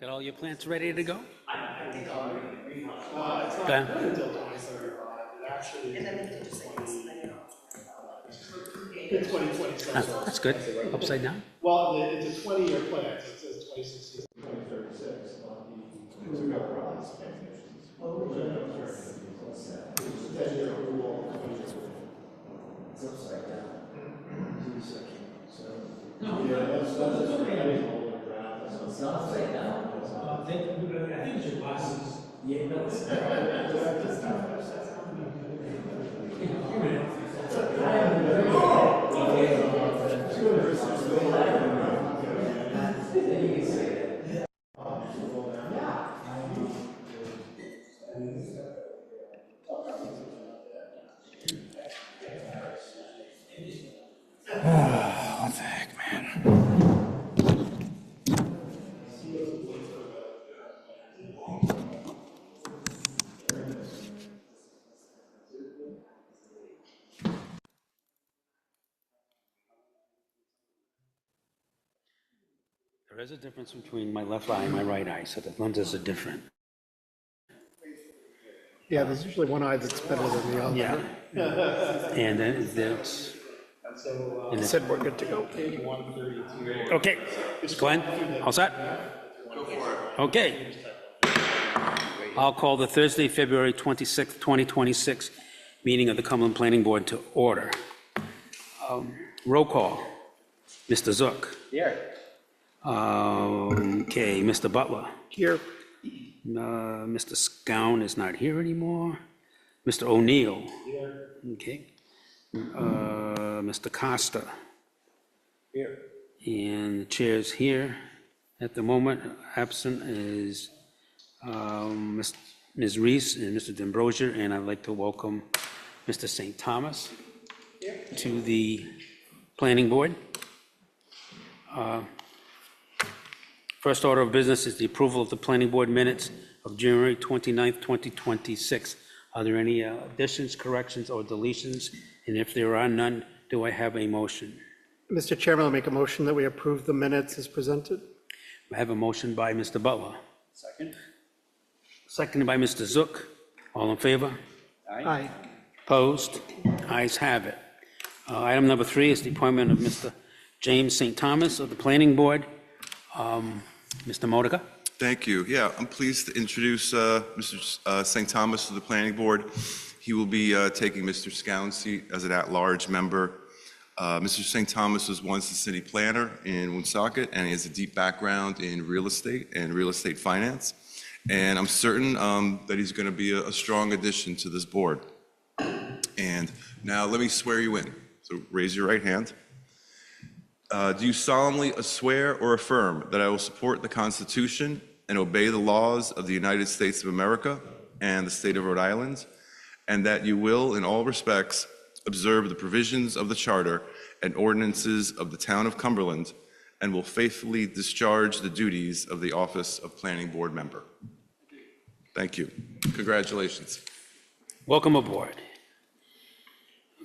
Got all your plants ready to go? Okay. It's 2026. That's good. Upside down? Well, it's a 20-year plan, so it says 2016 to 2036. I think it's your glasses. What the heck, man? There is a difference between my left eye and my right eye, so the lenses are different. Yeah, there's usually one eye that's better than the other. Yeah. And then there's, He said we're good to go. okay, Glenn, all set? Okay. I'll call the Thursday, February 26th, 2026 meeting of the Cumberland Planning Board to order. Roll call. Mr. Zook. Here. Okay, Mr. Butler. Here, Mr. Scown is not here anymore. Mr. O'Neill. Here. Okay. Mr. Costa. Here. And the chair's here. At the moment, absent is Ms. Reese and Mr. D'Ambrosio, and I'd like to welcome Mr. St. Thomas to the planning board. First order of business is the approval of the planning board minutes of January 29th, 2026. Are there any additions, corrections, or deletions? And if there are none, do I have a motion? Mr. Chairman, I'll make a motion that we approve the minutes as presented. I have a motion by Mr. Butler. Second. Seconded by Mr. Zook. All in favor? Aye. Opposed? Ayes have it. Item number 3 is the appointment of Mr. James St. Thomas of the Planning Board. Mr. Modica? Thank you. Yeah, I'm pleased to introduce Mr. St. Thomas to the Planning Board. He will be taking Mr. Scown's seat as an at-large member. Mr. St. Thomas was once the city planner in Woonsocket, and he has a deep background in real estate and real estate finance. And I'm certain that he's going to be a strong addition to this board. And now let me swear you in. So raise your right hand. Do you solemnly swear or affirm that I will support the Constitution and obey the laws of the United States of America and the state of Rhode Island, and that you will, in all respects, observe the provisions of the Charter and ordinances of the town of Cumberland, and will faithfully discharge the duties of the office of Planning Board member? Thank you. Congratulations. Welcome aboard.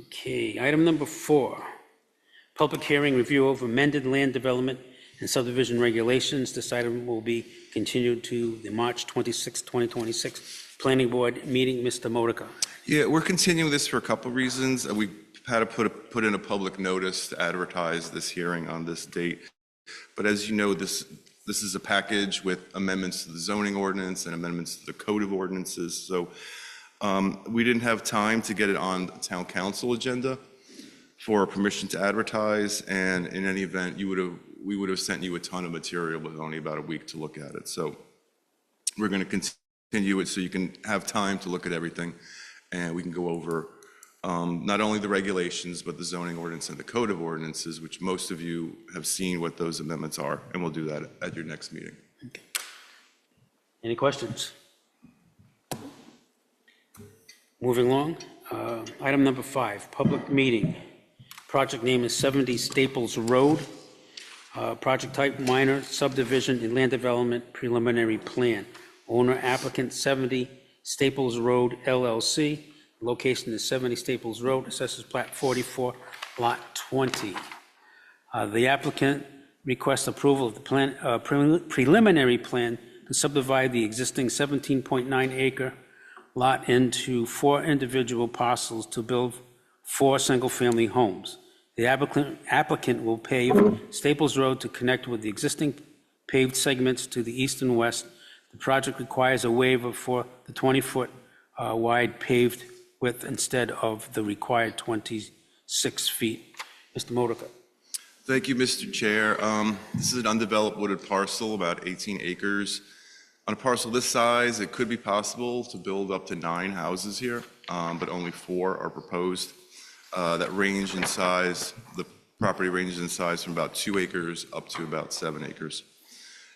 Okay, item number 4. Public hearing review of amended land development and subdivision regulations. This item will be continued to the March 26, 2026 Planning Board meeting. Mr. Modica. Yeah, we're continuing this for a couple of reasons. We had to put in a public notice to advertise this hearing on this date. But as you know, this is a package with amendments to the zoning ordinance and amendments to the code of ordinances. So we didn't have time to get it on the town council agenda for permission to advertise, and in any event, we would have sent you a ton of material with only about a week to look at it. So we're going to continue it so you can have time to look at everything, and we can go over not only the regulations, but the zoning ordinance and the code of ordinances, which most of you have seen what those amendments are, and we'll do that at your next meeting. Okay. Any questions? Moving along, item number 5, public meeting. Project name is 70 Staples Road. Project type minor subdivision and land development preliminary plan. Owner applicant 70 Staples Road LLC. Location is 70 Staples Road, assessors plat 44, lot 20. The applicant requests approval of the plan, preliminary plan to subdivide the existing 17.9 acre lot into 4 individual parcels to build 4 single-family homes. The applicant will pave Staples Road to connect with the existing paved segments to the east and west. The project requires a waiver for the 20-foot wide paved width instead of the required 26 feet. Mr. Modica. Thank you, Mr. Chair. This is an undeveloped wooded parcel, about 18 acres. On a parcel this size, it could be possible to build up to 9 houses here, but only 4 are proposed. That range in size, the property ranges in size from about 2 acres up to about 7 acres.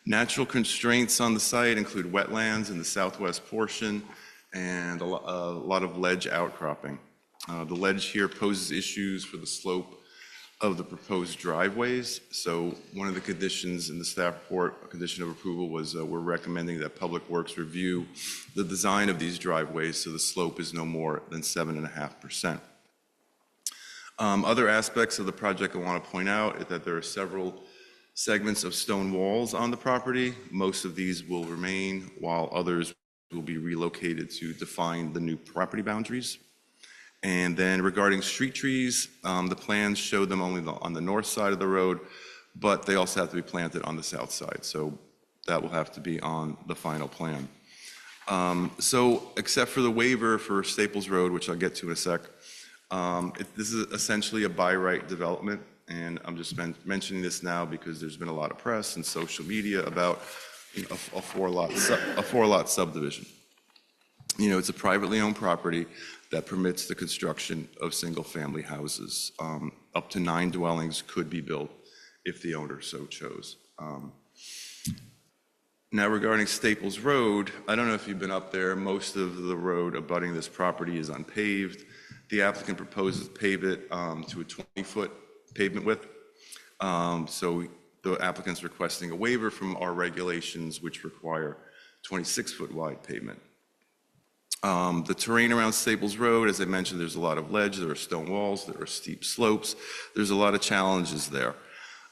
Natural constraints on the site include wetlands in the southwest portion and a lot of ledge outcropping. The ledge here poses issues for the slope of the proposed driveways. So one of the conditions in the staff report, a condition of approval, was we're recommending that Public Works review the design of these driveways so the slope is no more than 7.5%. Other aspects of the project I want to point out is that there are several segments of stone walls on the property. Most of these will remain, while others will be relocated to define the new property boundaries. And then regarding street trees, the plans show them only on the north side of the road, but they also have to be planted on the south side. So that will have to be on the final plan. So except for the waiver for Staples Road, which I'll get to in a sec, this is essentially a by right development. And I'm just mentioning this now because there's been a lot of press and social media about a 4-lot subdivision. You know, it's a privately owned property that permits the construction of single-family houses. Up to 9 dwellings could be built if the owner so chose. Now, regarding Staples Road, I don't know if you've been up there. Most of the road abutting this property is unpaved. The applicant proposes to pave it to a 20-foot pavement width. So the applicant's requesting a waiver from our regulations, which require 26-foot wide pavement. The terrain around Staples Road, as I mentioned, there's a lot of ledge, there are stone walls, there are steep slopes, there's a lot of challenges there.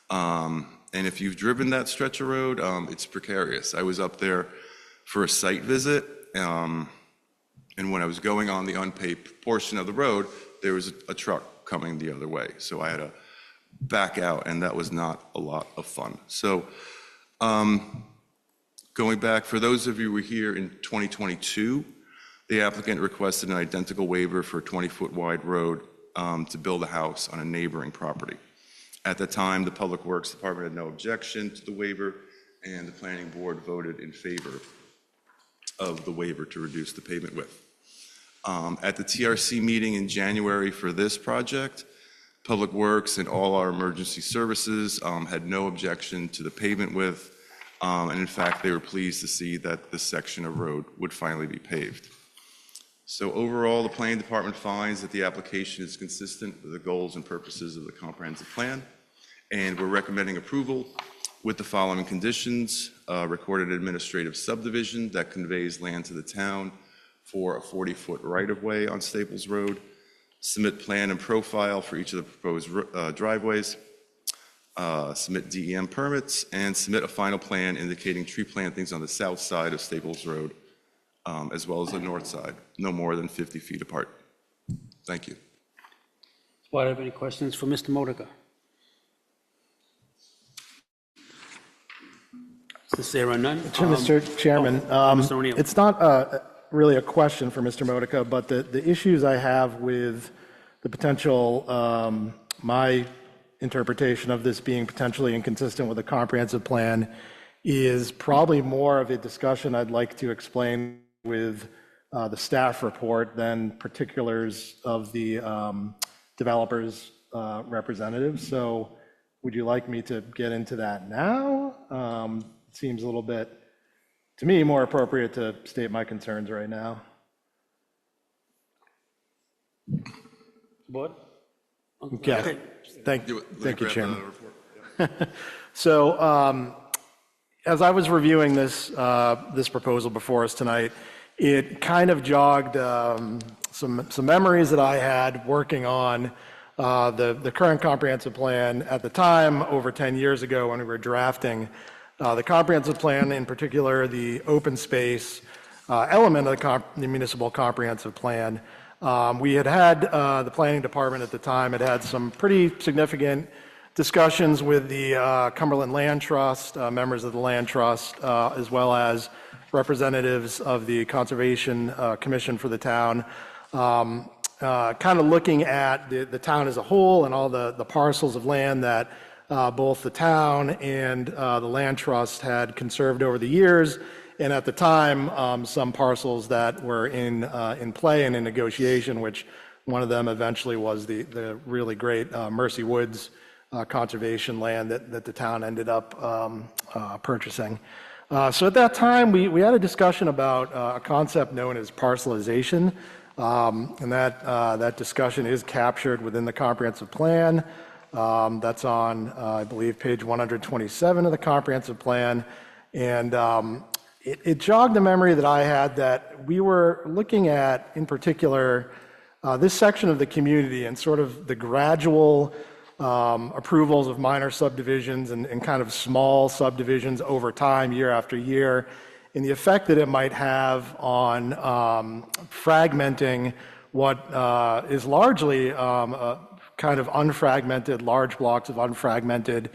And if you've driven that stretch of road, it's precarious. I was up there for a site visit, and when I was going on the unpaved portion of the road, there was a truck coming the other way. So I had to back out, and that was not a lot of fun. So going back, for those of you who were here in 2022, the applicant requested an identical waiver for a 20-foot wide road to build a house on a neighboring property. At the time, the Public Works Department had no objection to the waiver, and the Planning Board voted in favor of the waiver to reduce the pavement width. At the TRC meeting in January for this project, Public Works and all our emergency services had no objection to the pavement width, and in fact, they were pleased to see that this section of road would finally be paved. So overall, the Planning Department finds that the application is consistent with the goals and purposes of the comprehensive plan, and we're recommending approval with the following conditions: recorded administrative subdivision that conveys land to the town for a 40-foot right-of-way on Staples Road, submit plan and profile for each of the proposed driveways, submit DEM permits, and submit a final plan indicating tree plantings on the south side of Staples Road, as well as the north side, no more than 50 feet apart. Thank you. Do I have any questions for Mr. Modica? Since there are none. Mr. Chairman, Mr. O'Neill. it's not really a question for Mr. Modica, but the issues I have with the potential, my interpretation of this being potentially inconsistent with a comprehensive plan is probably more of a discussion I'd like to explain with the staff report than particulars of the developer's representatives. So would you like me to get into that now? It seems a little bit, to me, more appropriate to state my concerns right now. Board? Okay. Thank you, Grab the Chairman. report. So as I was reviewing this proposal before us tonight, it kind of jogged some memories that I had working on the current comprehensive plan at the time, over 10 years ago when we were drafting the comprehensive plan, in particular the open space element of the municipal comprehensive plan. We had the planning department at the time had some pretty significant discussions with the Cumberland Land Trust, members of the Land Trust, as well as representatives of the Conservation Commission for the town, kind of looking at the town as a whole and all the parcels of land that both the town and the Land Trust had conserved over the years, and at the time, some parcels that were in play and in negotiation, which one of them eventually was the really great Mercy Woods conservation land that the town ended up purchasing. So at that time, we had a discussion about a concept known as parcelization, and that discussion is captured within the comprehensive plan. That's on, I believe, page 127 of the comprehensive plan, and it jogged the memory that I had that we were looking at, in particular, this section of the community and sort of the gradual approvals of minor subdivisions and kind of small subdivisions over time, year after year, and the effect that it might have on fragmenting what is largely kind of unfragmented, large blocks of unfragmented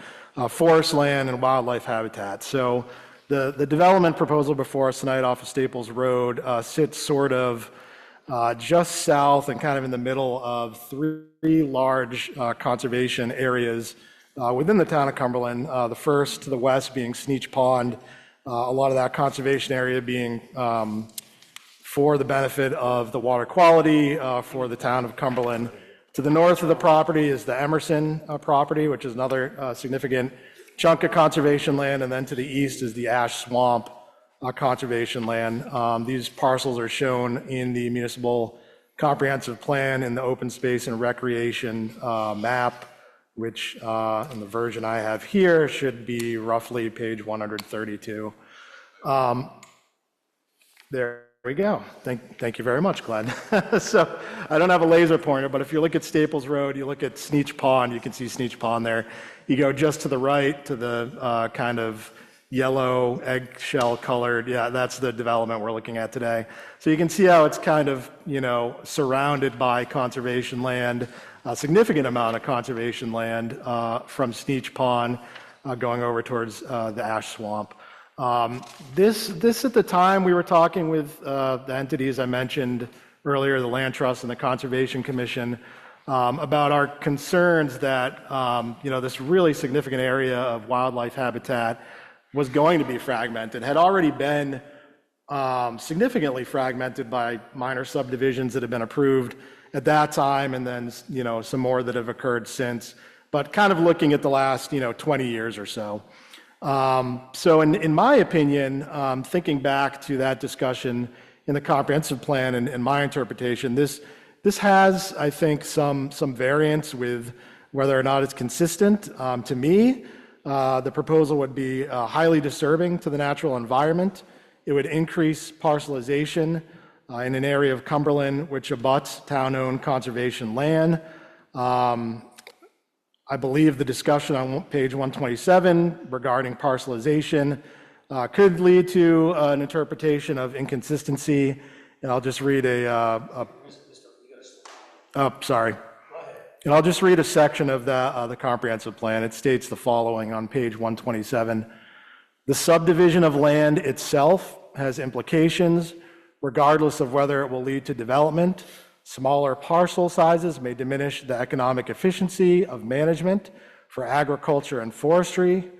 forest land and wildlife habitat. So the development proposal before us tonight off of Staples Road sits sort of just south and kind of in the middle of three large conservation areas within the town of Cumberland. The first to the west being Sneech Pond, a lot of that conservation area being for the benefit of the water quality for the town of Cumberland. To the north of the property is the Emerson property, which is another significant chunk of conservation land, and then to the east is the Ash Swamp conservation land. These parcels are shown in the municipal comprehensive plan in the open space and recreation map, which in the version I have here should be roughly page 132. There we go. Thank you very much, Glenn. So I don't have a laser pointer, but if you look at Staples Road, you look at Sneech Pond, you can see Sneech Pond there. You go just to the right to the kind of yellow eggshell colored, yeah, that's the development we're looking at today. So you can see how it's kind of, surrounded by conservation land, a significant amount of conservation land from Sneech Pond going over towards the Ash Swamp. This at the time we were talking with the entities I mentioned earlier, the Land Trust and the Conservation Commission, about our concerns that, this really significant area of wildlife habitat was going to be fragmented, had already been significantly fragmented by minor subdivisions that have been approved at that time, and then some more that have occurred since, but kind of looking at the last 20 years or so. So in my opinion, thinking back to that discussion in the comprehensive plan and my interpretation, this has, I think, some variance with whether or not it's consistent. To me, the proposal would be highly disturbing to the natural environment. It would increase parcelization in an area of Cumberland which abuts town-owned conservation land. I believe the discussion on page 127 regarding parcelization could lead to an interpretation of inconsistency. And I'll just read And I'll just read a section of the comprehensive plan. It states the following on page 127. The subdivision of land itself has implications regardless of whether it will lead to development. Smaller parcel sizes may diminish the economic efficiency of management for agriculture and forestry.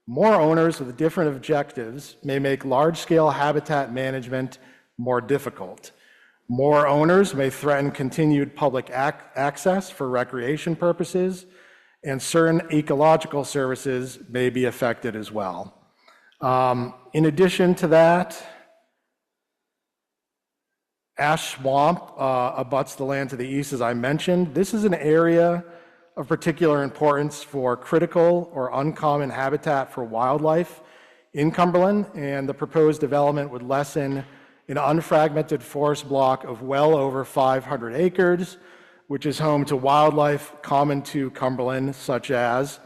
More owners with different objectives may make large-scale habitat management more difficult. More owners may threaten continued public access for recreation purposes, and certain ecological services may be affected as well. In addition to that, Ash Swamp abuts the land to the east, as I mentioned. This is an area of particular importance for critical or uncommon habitat for wildlife in Cumberland, and the proposed development would lessen an unfragmented forest block of well over 500 acres, which is home to wildlife common to Cumberland, such as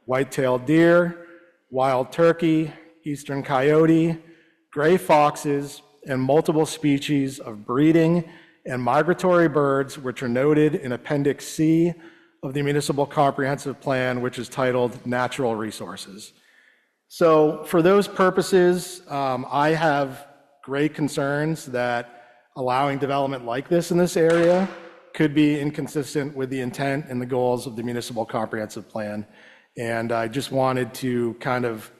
white-tailed deer, wild turkey, eastern coyote, gray foxes, and multiple species of breeding and migratory birds, which are noted in Appendix C of the Municipal Comprehensive Plan, which is titled Natural Resources. So for those purposes, I have great concerns that allowing development like this in this area could be inconsistent with the intent and the goals of the Municipal Comprehensive Plan. And I just wanted to kind of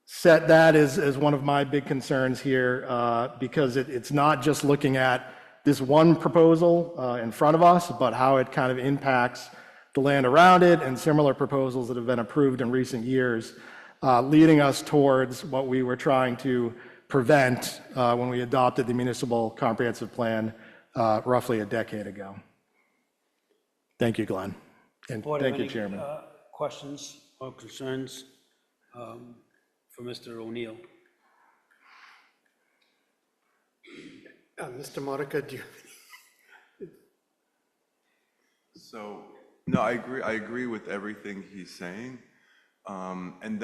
set that as one of my big concerns here, because it's not just looking at this one proposal in front of us, but how it kind of impacts the land around it and similar proposals that have been approved in recent years, leading us towards what we were trying to prevent when we adopted the Municipal Comprehensive Plan roughly a decade ago. Thank you, Glenn. And Board, thank have you, any, Chairman. questions or concerns for Mr. O'Neill? Mr. Modica, do you? So, no, I agree with everything he's saying. And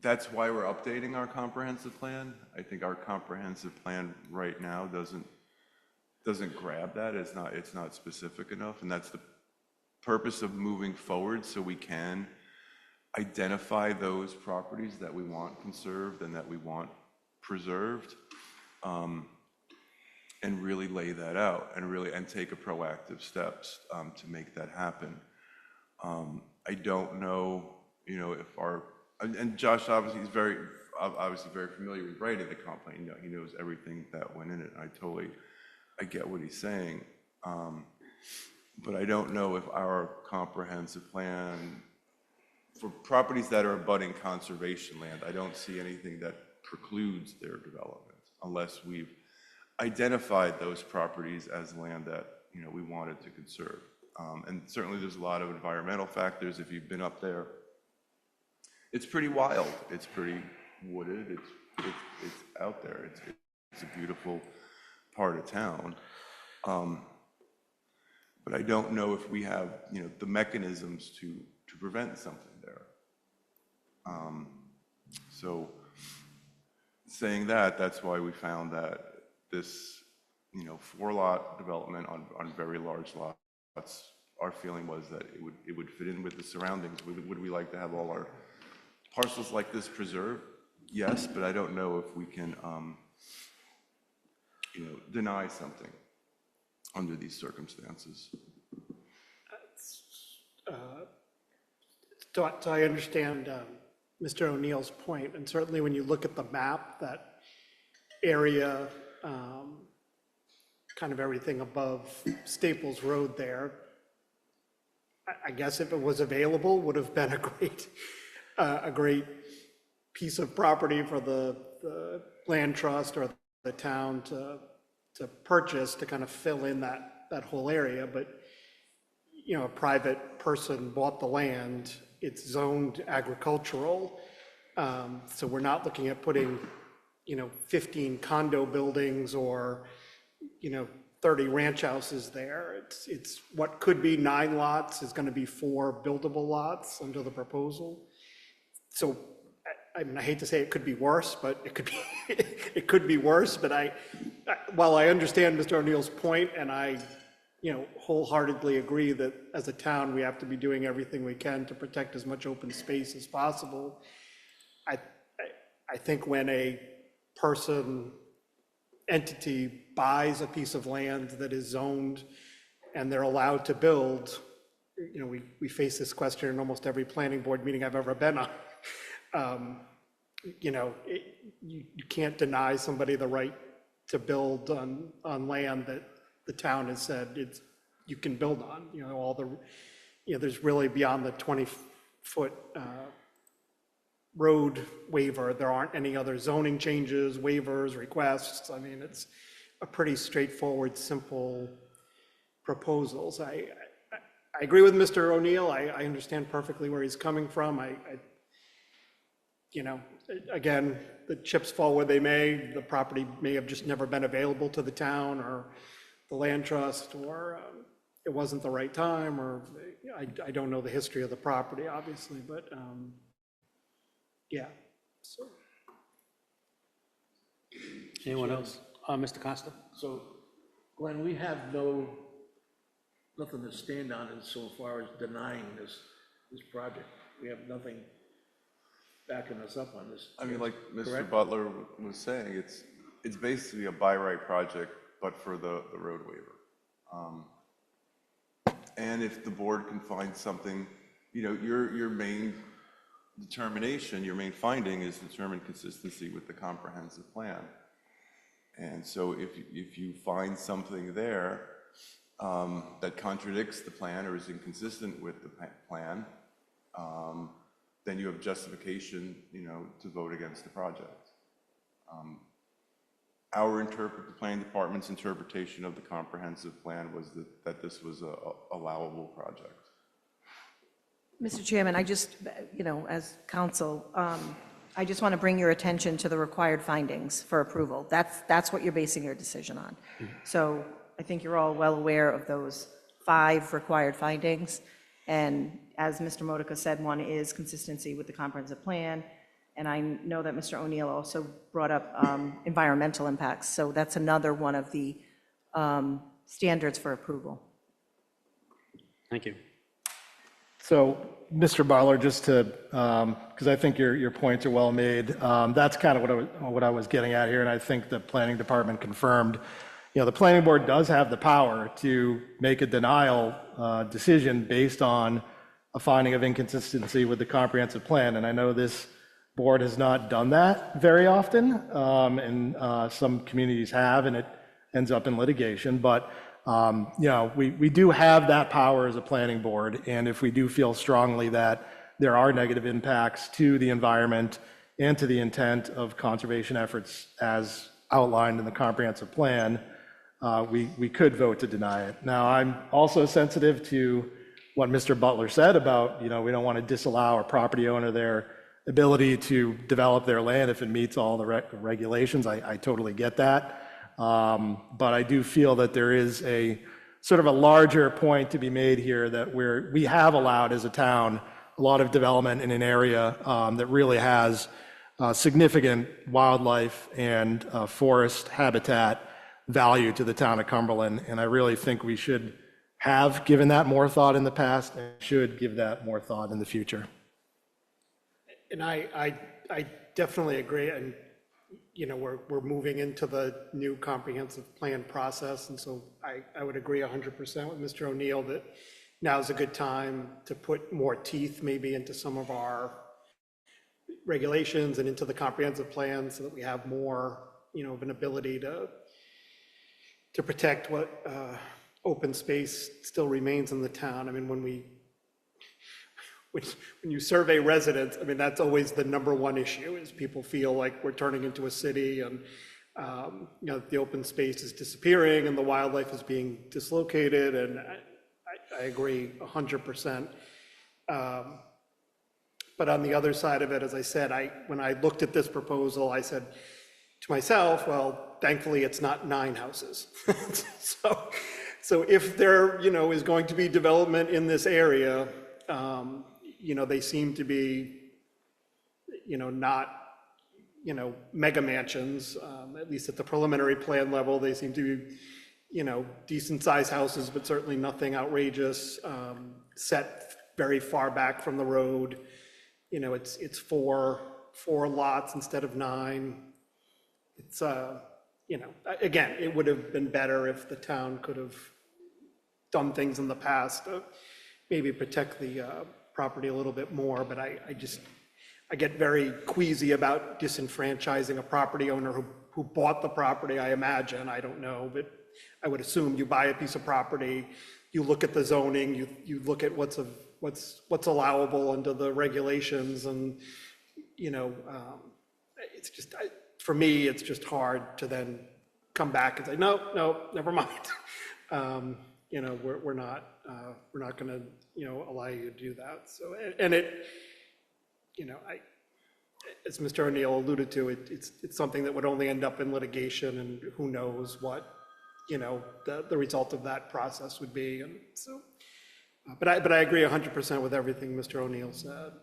that's why we're updating our comprehensive plan. I think our comprehensive plan right now doesn't grab that. It's not specific enough, and that's the purpose of moving forward, so we can identify those properties that we want conserved and that we want preserved, and really lay that out and take a proactive steps to make that happen. I don't know, if and Josh obviously is very familiar with writing the comp plan. He knows everything that went in it. I get what he's saying, but I don't know if our comprehensive plan for properties that are abutting conservation land, I don't see anything that precludes their development unless we've identified those properties as land that we wanted to conserve. And certainly there's a lot of environmental factors. If you've been up there, it's pretty wild. It's pretty wooded. It's out there. It's a beautiful part of town. But I don't know if we have the mechanisms to prevent something there. So saying that's why we found that this 4-lot development on very large lots, our feeling was that it would fit in with the surroundings. Would we like to have all our parcels like this preserved? Yes, but I don't know if we can deny something under these circumstances. So I understand Mr. O'Neill's point, and certainly when you look at the map, that area, kind of everything above Staples Road there, I guess if it was available, would have been a great piece of property for the land trust or the town to purchase to kind of fill in that whole area. But a private person bought the land. It's zoned agricultural, so we're not looking at putting 15 condo buildings or 30 ranch houses there. It's what could be 9 lots is going to be 4 buildable lots under the proposal. So I mean, I hate to say it could be worse, but it could be it could be worse. But while I understand Mr. O'Neill's point, and I wholeheartedly agree that as a town we have to be doing everything we can to protect as much open space as possible, I think when a entity buys a piece of land that is zoned and they're allowed to build, we face this question in almost every planning board meeting I've ever been on. You can't deny somebody the right to build on land that the town has said you can build on. There's really beyond the 20-foot road waiver, there aren't any other zoning changes, waivers, requests. I mean, it's a pretty straightforward, simple proposals. I I agree with Mr. O'Neill. I understand perfectly where he's coming from. You know, again, the chips fall where they may. The property may have just never been available to the town or the land trust, or it wasn't the right time, or I don't know the history of the property, obviously, but yeah. So. Anyone else? Mr. Costa? So, Glenn, we have nothing to stand on insofar as denying this project. We have nothing backing us up on this. I mean, like Mr. Correct? Butler was saying, it's basically a by right project, but for the road waiver. And if the board can find something, you know, your main determination, your main finding is determine consistency with the comprehensive plan. And so if you find something there that contradicts the plan or is inconsistent with the plan, then you have justification, you know, to vote against the project. The planning department's interpretation of the comprehensive plan was that this was a allowable project. Mr. Chairman, I just, you know, as counsel, I just want to bring your attention to the required findings for approval. That's what you're basing your decision on. So I think you're all well aware of those 5 required findings. And as Mr. Modica said, one is consistency with the comprehensive plan. And I know that Mr. O'Neill also brought up environmental impacts. So that's another one of the standards for approval. Thank you. So, Mr. Butler, just to, because I think your points are well made, that's kind of what I was getting at here, and I think the planning department confirmed. You know, the planning board does have the power to make a denial decision based on a finding of inconsistency with the comprehensive plan, and I know this board has not done that very often, and some communities have, and it ends up in litigation, but you know, we do have that power as a planning board, and if we do feel strongly that there are negative impacts to the environment and to the intent of conservation efforts as outlined in the comprehensive plan, we could vote to deny it. Now, I'm also sensitive to what Mr. Butler said about, you know, we don't want to disallow a property owner their ability to develop their land if it meets all the regulations. I totally get that. But I do feel that there is a sort of a larger point to be made here that we have allowed as a town a lot of development in an area that really has significant wildlife and forest habitat value to the town of Cumberland. And I really think we should have given that more thought in the past and should give that more thought in the future. And I definitely agree. And you know, we're moving into the new comprehensive plan process, and so I would agree 100% with Mr. O'Neill that now's a good time to put more teeth maybe into some of our regulations and into the comprehensive plan so that we have more, you know, of an ability to protect what open space still remains in the town. I mean, when you survey residents, I mean, that's always the number one issue, is people feel like we're turning into a city and, you know, the open space is disappearing and the wildlife is being dislocated, and I agree 100%. But on the other side of it, as I said, when I looked at this proposal, I said to myself, well, thankfully it's not 9 houses. So if there, you know, is going to be development in this area, you know, they seem to be, you know, not, you know, mega mansions, at least at the preliminary plan level. They seem to be, you know, decent sized houses, but certainly nothing outrageous, set very far back from the road. You know, it's four lots instead of 9. It's, you know, again, it would have been better if the town could have done things in the past to maybe protect the property a little bit more, but I get very queasy about disenfranchising a property owner who bought the property, I imagine. I don't know, but I would assume you buy a piece of property, you look at the zoning, you look at what's allowable under the regulations, and, you know, it's just, for me, it's just hard to then come back and say, no, never mind. we're not going to, allow you to do that. So, and it, as Mr. O'Neill alluded to, it's something that would only end up in litigation, and who knows what, the result of that process would be. And so, but I agree 100% with everything Mr. O'Neill said.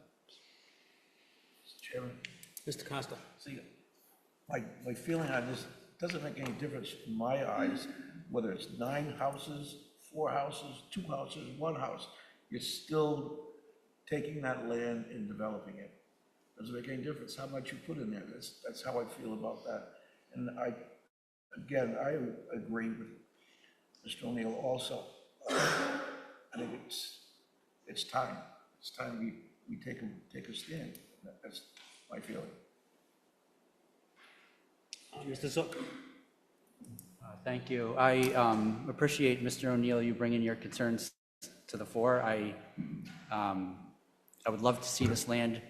Chairman, Mr. Costa? see, my feeling on this doesn't make any difference in my eyes, whether it's 9 houses, 4 houses, 2 houses, 1 house. You're still taking that land and developing it. Doesn't make any difference how much you put in there. That's how I feel about that. And I agree with Mr. O'Neill also. I think it's time. It's time we take a stand. That's my feeling. Mr. Zook? Thank you. I appreciate, Mr. O'Neill, you bringing your concerns to the fore. I would love to see this land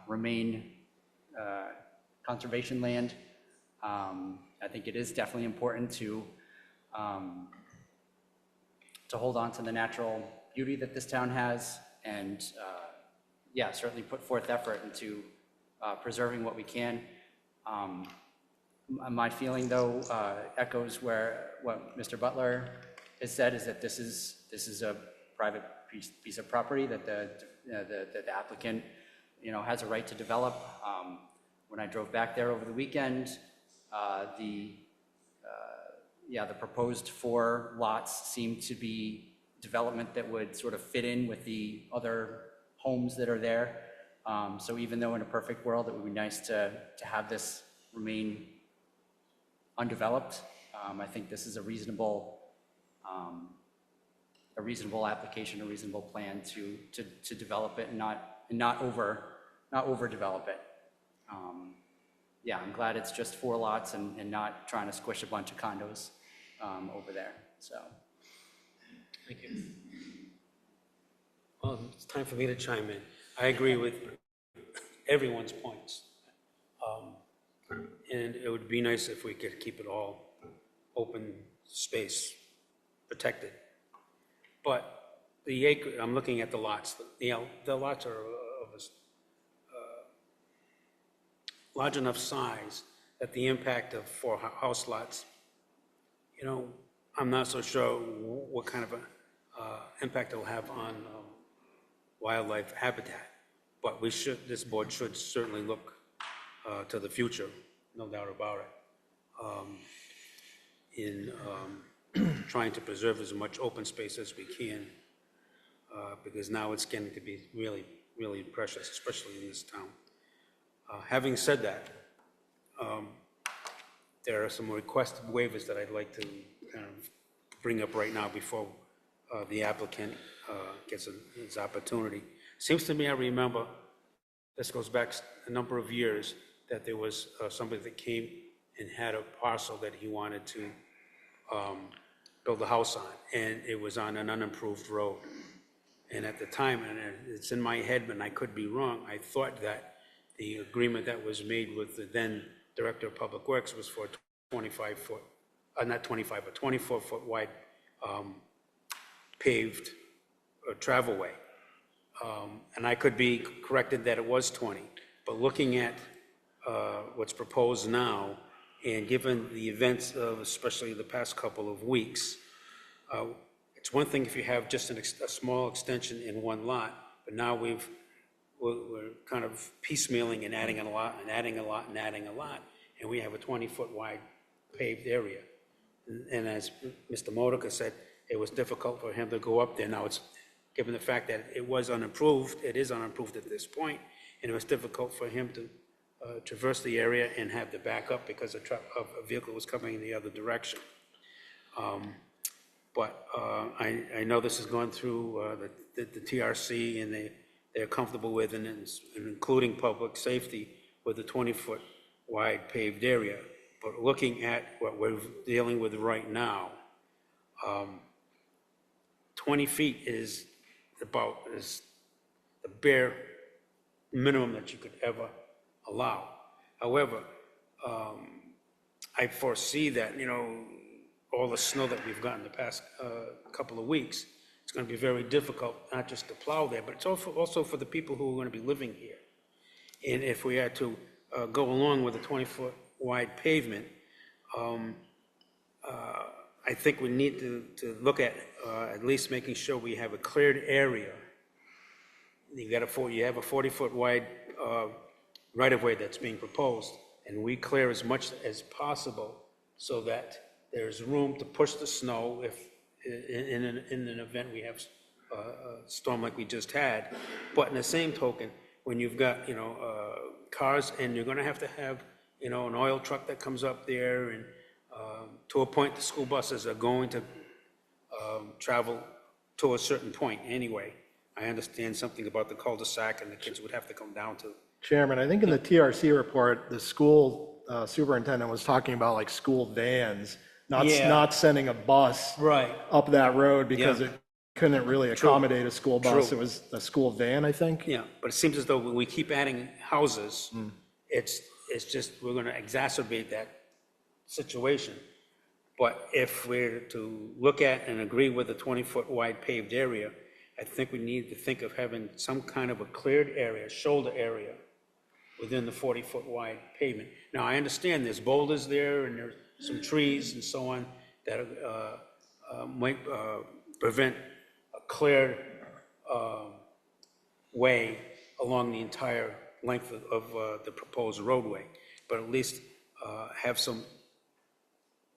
remain conservation land. I think it is definitely important to hold on to the natural beauty that this town has, and yeah, certainly put forth effort into preserving what we can. My feeling, though, echoes what Mr. Butler has said, is that this is a private piece of property that the applicant, has a right to develop. When I drove back there over the weekend, the proposed 4 lots seemed to be development that would sort of fit in with the other homes that are there. So even though in a perfect world it would be nice to have this remain undeveloped, I think this is a reasonable application, a reasonable plan to develop it and not overdevelop it. Yeah, I'm glad it's just 4 lots and not trying to squish a bunch of condos over there. So, Thank you. Well, it's time for me to chime in. I agree with everyone's points. And it would be nice if we could keep it all open space, protected. But the acre, I'm looking at the lots. The lots are of a large enough size that the impact of 4 house lots, I'm not so sure what kind of a impact it'll have on wildlife habitat. But this board should certainly look to the future, no doubt about it, in trying to preserve as much open space as we can, because now it's getting to be really, really precious, especially in this town. Having said that, there are some requested waivers that I'd like to kind of bring up right now before the applicant gets his opportunity. Seems to me I remember, this goes back a number of years, that there was somebody that came and had a parcel that he wanted to build a house on, and it was on an unimproved road. And at the time, and it's in my head, but I could be wrong, I thought that the agreement that was made with the then Director of Public Works was for a 25-foot, not 25, but 24-foot wide paved travelway. And I could be corrected that it was 20, but looking at what's proposed now, and given the events of especially the past couple of weeks, it's one thing if you have just a small extension in one lot, but now we're kind of piecemealing and adding a lot and adding a lot and adding a lot, and we have a 20-foot wide paved area. And as Mr. Modica said, it was difficult for him to go up there. Now, it's given the fact that it was unimproved, it is unimproved at this point, and it was difficult for him to traverse the area and have the backup because a vehicle was coming in the other direction. But I know this has gone through the TRC, and they're comfortable with, and including public safety, with a 20-foot wide paved area. But looking at what we're dealing with right now, 20 feet is the bare minimum that you could ever allow. However, I foresee that, all the snow that we've gotten the past couple of weeks, it's going to be very difficult, not just to plow there, but it's also for the people who are going to be living here. And if we had to go along with a 20-foot wide pavement, I think we need to look at least making sure we have a cleared area. You have a 40-foot wide right-of-way that's being proposed, and we clear as much as possible so that there's room to push the snow if, in an event we have a storm like we just had. But in the same token, when you've got, cars, and you're gonna have to have, an oil truck that comes up there, and to a point, the school buses are going to travel to a certain point anyway. I understand something about the cul-de-sac, and the kids would have to come down to. Chairman, I think in the TRC report, the school superintendent was talking about like school vans, Yeah. not sending a bus Right. up that road because Yeah. it couldn't really accommodate a school bus. True. It was a school van, I think. Yeah, but it seems as though when we keep adding houses, it's just, we're gonna exacerbate that situation. But if we're to look at and agree with a 20-foot wide paved area, I think we need to think of having some kind of a cleared area, shoulder area, within the 40-foot wide pavement. Now, I understand there's boulders there, and there's some trees and so on that might prevent a cleared way along the entire length of the proposed roadway, but at least have some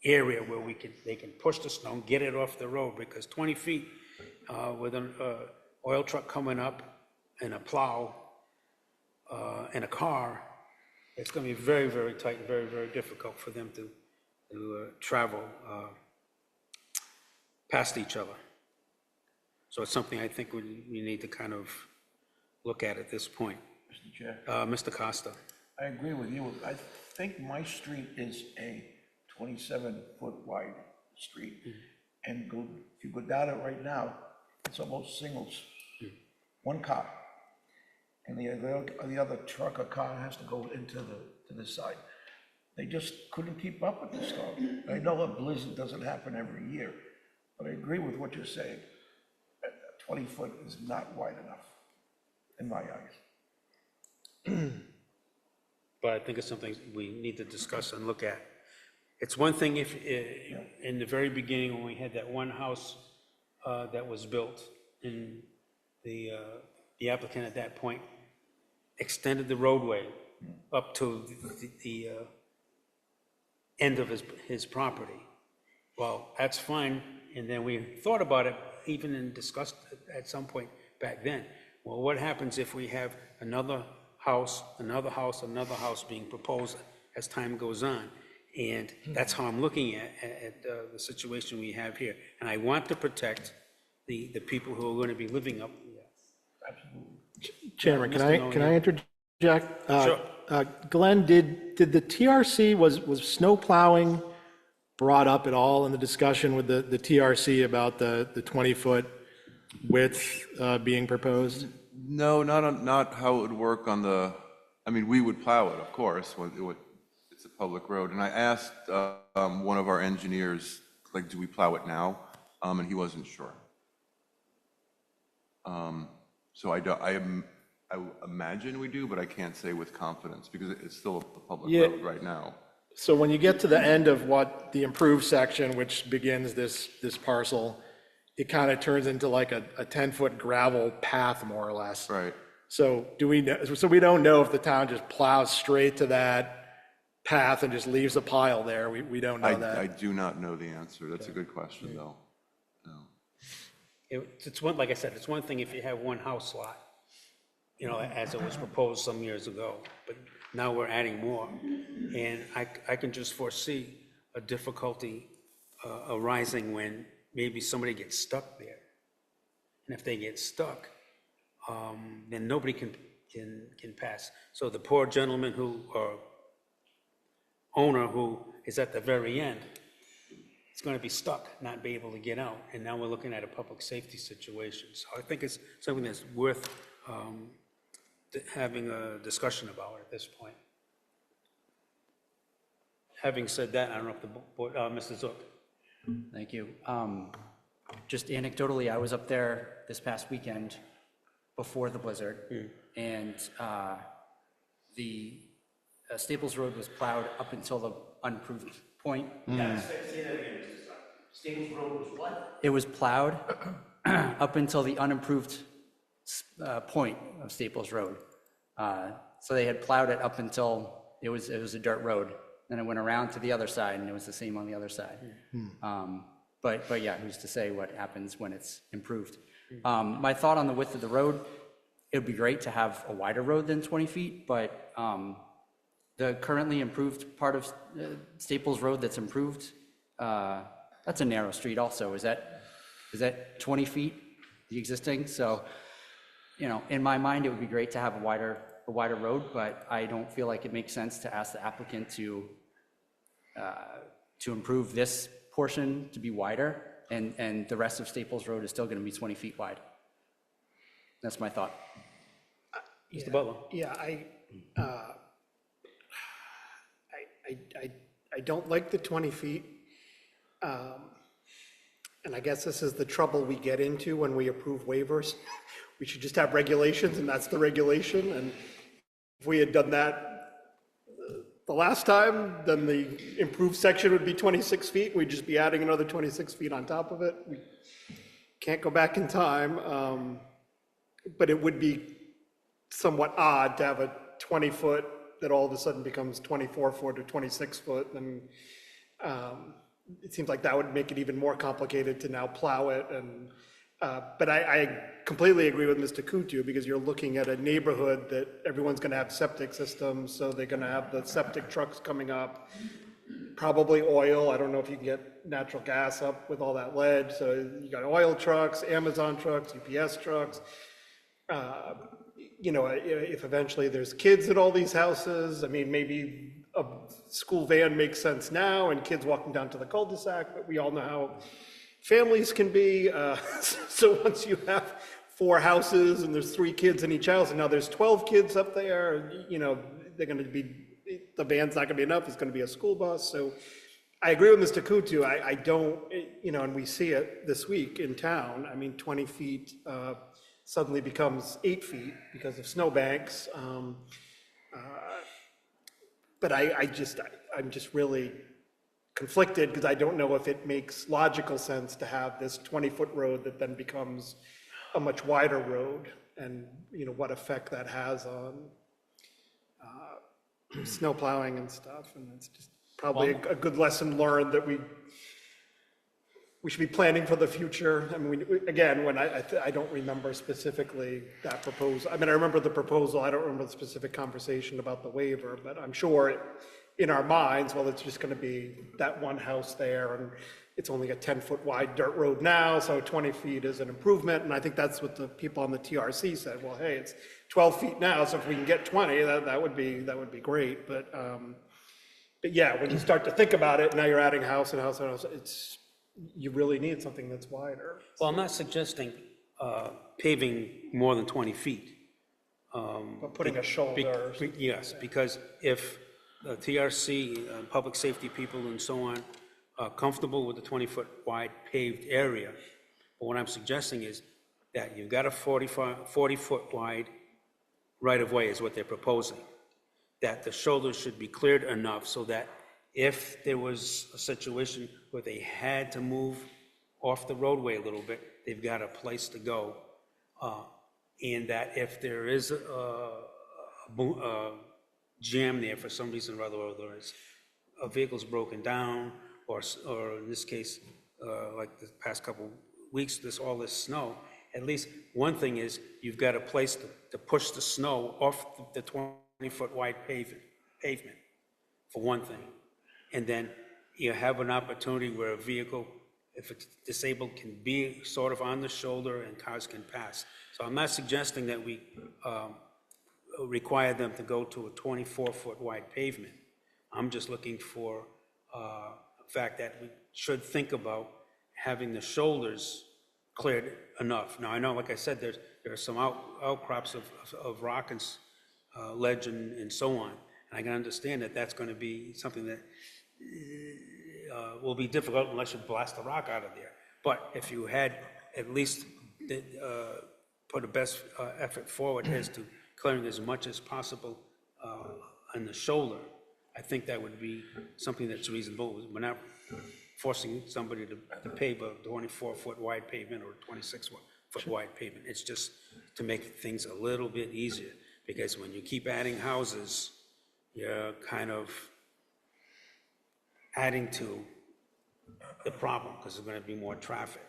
area where they can push the snow, get it off the road, because 20 feet with an oil truck coming up and a plow and a car, it's going to be very, very tight and very, very difficult for them to travel past each other. So it's something I think we need to kind of look at this point. Mr. Chair, Mr. Costa. I agree with you. I think my street is a 27-foot wide street. And if you go down it right now, it's almost singles, one car. And the other truck or car has to go to the side. They just couldn't keep up with the storm. I know a blizzard doesn't happen every year, but I agree with what you're saying. 20 foot is not wide enough, in my eyes. But I think it's something we need to discuss and look at. It's one thing if, in the very beginning, when we had that one house that was built, and the applicant at that point extended the roadway up to the end of his property. Well, that's fine, and then we thought about it, even and discussed it at some point back then. Well, what happens if we have another house being proposed as time goes on? And that's how I'm looking at the situation we have here. And I want to protect the people who are going to be living up there. Absolutely. Chairman, Mr. can I interject? Sure. Glenn, did the TRC, was snow plowing brought up at all in the discussion with the TRC about the 20-foot width being proposed? No, not how it would work on we would plow it, of course, it's a public road. And I asked one of our engineers, like, do we plow it now? And he wasn't sure. So I imagine we do, but I can't say with confidence because it's still a public road right now. So when you get to the end of what the improved section, which begins this parcel, it kind of turns into like a 10-foot gravel path, more or less. Right. So we don't know if the town just plows straight to that path and just leaves a pile there. We don't know that. I do not know the answer. That's a good question, though. No. It's one, like I said, it's one thing if you have one house lot, as it was proposed some years ago, but now we're adding more. And I can just foresee a difficulty arising when maybe somebody gets stuck there. And if they get stuck, then nobody can pass. So the poor gentleman or owner who is at the very end, is going to be stuck, not be able to get out. And now we're looking at a public safety situation. So I think it's something that's worth having a discussion about at this point. Having said that, I don't know if the board, Mr. Zook. Thank you. Just anecdotally, I was up there this past weekend before the blizzard, and the Staples Road was plowed up until the unimproved point. Staples Road was what? It was plowed up until the unimproved point of Staples Road. So they had plowed it up until it was a dirt road. Then it went around to the other side, and it was the same on the other side. But yeah, who's to say what happens when it's improved? My thought on the width of the road, it would be great to have a wider road than 20 feet, but the currently improved part of Staples Road that's improved, that's a narrow street also. Is that 20 feet, the existing? So, you know, in my mind, it would be great to have a wider road, but I don't feel like it makes sense to ask the applicant to improve this portion to be wider, and the rest of Staples Road is still going to be 20 feet wide. That's my thought. Mr. Butler? Yeah, I don't like the 20 feet. And I guess this is the trouble we get into when we approve waivers. We should just have regulations, and that's the regulation. And if we had done that the last time, then the improved section would be 26 feet. We'd just be adding another 26 feet on top of it. We can't go back in time. But it would be somewhat odd to have a 20-foot that all of a sudden becomes 24-foot or 26-foot. And it seems like that would make it even more complicated to now plow it. And but I completely agree with Mr. Kutu, because you're looking at a neighborhood that everyone's going to have septic systems, so they're going to have the septic trucks coming up, probably oil. I don't know if you can get natural gas up with all that lead. So you got oil trucks, Amazon trucks, UPS trucks. You know, if eventually there's kids at all these houses, I mean, maybe a school van makes sense now and kids walking down to the cul-de-sac, but we all know how families can be. So once you have 4 houses and there's 3 kids in each house, and now there's 12 kids up there, you know, they're going to be, the van's not going to be enough. It's going to be a school bus. So I agree with Mr. Kutu. I don't, you know, and we see it this week in town. I mean, 20 feet suddenly becomes 8 feet because of snowbanks. But I'm just really conflicted, because I don't know if it makes logical sense to have this 20-foot road that then becomes a much wider road, and, you know, what effect that has on snow plowing and stuff. And it's just probably a good lesson learned that we should be planning for the future. I mean, again, when I don't remember specifically that proposal. I mean, I remember the proposal. I don't remember the specific conversation about the waiver, but I'm sure in our minds, well, it's just going to be that one house there, and it's only a 10-foot wide dirt road now, so 20 feet is an improvement. And I think that's what the people on the TRC said. Well, hey, it's 12 feet now, so if we can get 20, that would be great. But yeah, when you start to think about it, now you're adding house and house and house. You really need something that's wider. Well, I'm not suggesting paving more than 20 feet. But putting a shoulder. Yes, because if the TRC, public safety people and so on, are comfortable with the 20-foot wide paved area, but what I'm suggesting is that you've got a 40-foot wide right-of-way is what they're proposing, that the shoulders should be cleared enough so that if there was a situation where they had to move off the roadway a little bit, they've got a place to go. And that if there is a jam there for some reason or other, or there's a vehicle's broken down, or in this case, like the past couple weeks, all this snow, at least one thing is you've got a place to push the snow off the 20-foot wide pavement, for one thing. And then you have an opportunity where a vehicle, if it's disabled, can be sort of on the shoulder and cars can pass. So I'm not suggesting that we require them to go to a 24-foot wide pavement. I'm just looking for the fact that we should think about having the shoulders cleared enough. Now, I know, like I said, there are some outcrops of rock and ledge and so on. And I can understand that that's going to be something that will be difficult unless you blast the rock out of there. But if you had at least put a best effort forward as to clearing as much as possible on the shoulder, I think that would be something that's reasonable. We're not forcing somebody to pave a 24-foot wide pavement or a 26-foot wide pavement. It's just to make things a little bit easier, because when you keep adding houses, you're kind of adding to the problem, because there's going to be more traffic.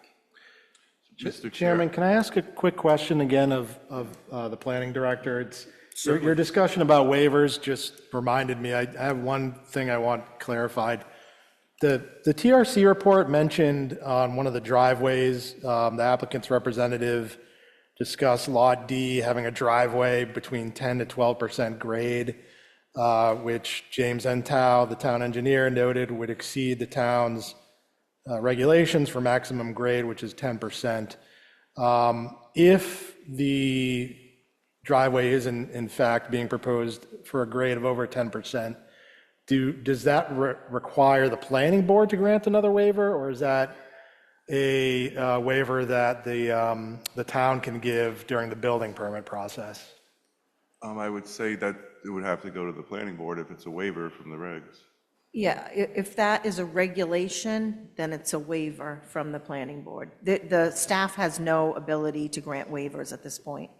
Mr. Chairman, can I ask a quick question again of the planning director? It's your discussion about waivers just reminded me, I have one thing I want clarified. The TRC report mentioned on one of the driveways, the applicant's representative discussed Lot D having a driveway between 10 to 12% grade, which James Entow, the town engineer, noted would exceed the town's regulations for maximum grade, which is 10%. If the driveway is in fact being proposed for a grade of over 10%, does that require the planning board to grant another waiver, or is that a waiver that the town can give during the building permit process? I would say that it would have to go to the planning board if it's a waiver from the regs. Yeah, if that is a regulation, then it's a waiver from the planning board. The staff has no ability to grant waivers at this point.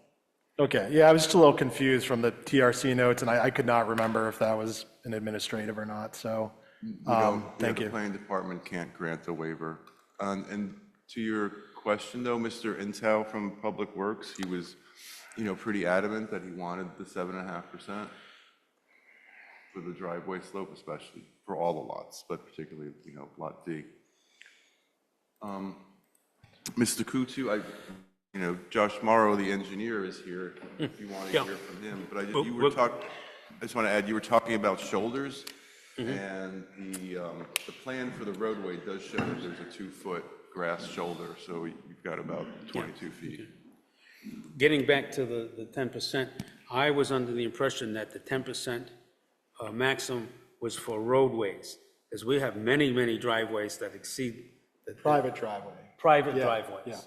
Okay, yeah, I was just a little confused from the TRC notes, and I could not remember if that was an administrative or not, so, thank The you. planning department can't grant a waiver. And to your question, though, Mr. Intel from Public Works, he was, pretty adamant that he wanted the 7.5% for the driveway slope, especially for all the lots, but particularly, Lot D. Mr. Kutu, Josh Morrow, the engineer, is here if you want to hear from him. But I just want to add, you were talking about shoulders, and the plan for the roadway does show that there's a 2-foot grass shoulder, so you've got about 22 feet. Getting back to the 10%, I was under the impression that the 10% maximum was for roadways, because we have many, many driveways that exceed the Private driveway. private Yeah, driveways. yeah.